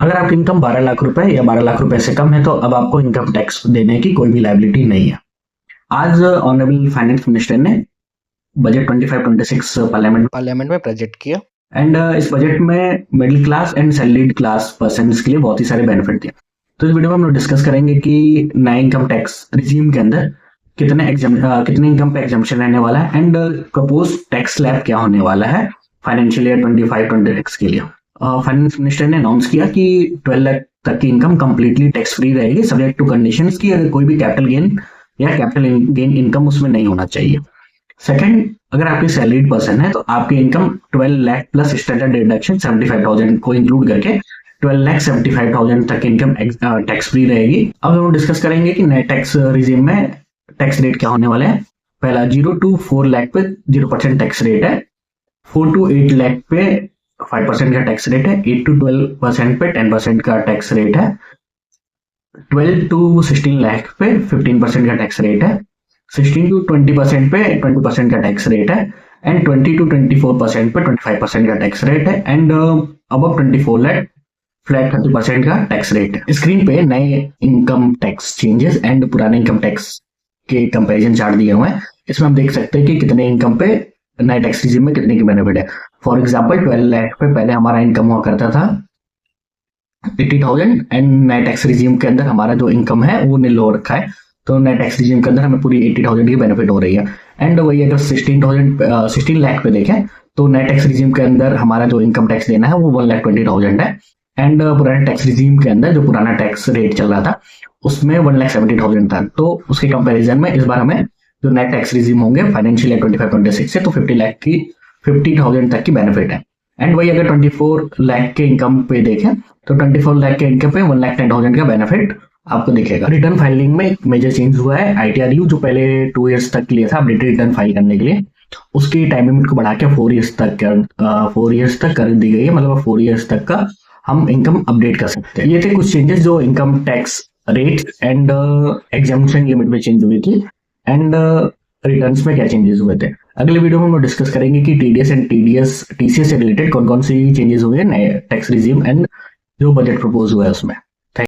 अगर आपकी इनकम 12 लाख रुपए या 12 लाख रुपए से कम है तो अब आपको इनकम टैक्स देने की कोई भी लायबिलिटी नहीं है। आज ऑनरेबल फाइनेंस मिनिस्टर ने बजट 25-26 पार्लियामेंट में प्रेजेंट किया एंड इस बजट में middle class and salaried class person के लिए बहुत ही सारे बेनिफिट दिए। तो इस वीडियो में हम लोग डिस्कस करेंगे कि नए इनकम टैक्स रिजीम के अंदर कितने इनकम पे एग्जम्पशन रहने वाला है एंड प्रपोज टैक्स स्लैब क्या होने वाला है फाइनेंशियल ईयर 25-26 के लिए। फाइनेंस मिनिस्टर ने अनाउंस किया कि 12 लाख तक की इनकम कंप्लीटली टैक्स फ्री रहेगी सब्जेक्ट टू कंडीशंस की अगर कोई भी कैपिटल गेन या कैपिटल गेन इनकम उसमें नहीं होना चाहिए। सेकंड, अगर आपकी सैलरीड पर्सन है तो आपकी income 12 lakh plus standard deduction 75,000 को इंक्लूड करके 12,75,000 तक इनकम टैक्स फ्री रहेगी। अब हम डिस्कस करेंगे कि नए टैक्स रिजीम में टैक्स रेट क्या होने वाले हैं। पहला 0 to 4 लाख पे 0% टैक्स रेट है, 4 to 8 लाख पे 5% का टैक्स रेट है, 8 to 12% पे 10% का टैक्स रेट है, 12 to 16 लाख पे 15% का टैक्स रेट है, 16 to 20% पे 20% का टैक्स रेट है एंड 20 to 24% पे 25% का टैक्स रेट है एंड अबव 24 लाख फ्लैट 30% का टैक्स रेट है। स्क्रीन पे नए इनकम टैक्स चेंजेस एंड पुराने इनकम टैक्स के कंपैरिजन चार्ट दिए हुए हैं। इसमें हम देख सकते हैं कि कितने इनकम पे नए टैक्स रिजीम में कितने की बेनिफिट है। फॉर एग्जांपल 12 लाख पे पहले हमारा इनकम हुआ करता था 80,000 एंड नए टैक्स रिजीम के अंदर हमारा जो इनकम है वो नील हो रखा है, तो नए टैक्स रिजीम के अंदर हमें पूरी 80,000 की बेनिफिट हो रही है। एंड वही अगर 16 लाख पे देखें तो नए टैक्स रिजीम के अंदर हमारा जो इनकम टैक्स देना है वो 1,20,000 है एंड पुराने टैक्स रिजीम के अंदर जो पुराना टैक्स रेट चल रहा था उसमें 1,70,000 था। तो उसके कंपैरिजन में इस बार हमें जो नए टैक्स रिजीम होंगे फाइनेंशियल ईयर 25-26 से तो 50,000 तक की बेनिफिट है। एंड वही अगर 24 लाख के इनकम पे देखें तो 24 लाख के इनकम पे 1,10,000 का बेनिफिट आपको दिखेगा। रिटर्न फाइलिंग में एक मेजर चेंज हुआ है। ITRU जो पहले 2 इयर्स तक के लिए था अपडेटेड रिटर्न फाइल करने के लिए, उसकी टाइम लिमिट को बढ़ा के 4 इयर्स तक कर दी गई है। मतलब 4 इयर्स तक का हम इनकम अपडेट कर सकते हैं। ये थे कुछ चेंजेस जो income tax rate and exemption limit में चेंज हुई थी एंड रिटर्न्स में क्या चेंजेस हुए थे। अगले वीडियो में हम डिस्कस करेंगे कि TDS एंड TCS से रिलेटेड कौन कौन सी चेंजेस हुए हैं नए टैक्स रिजीम एंड जो बजट प्रपोज हुआ है उसमें।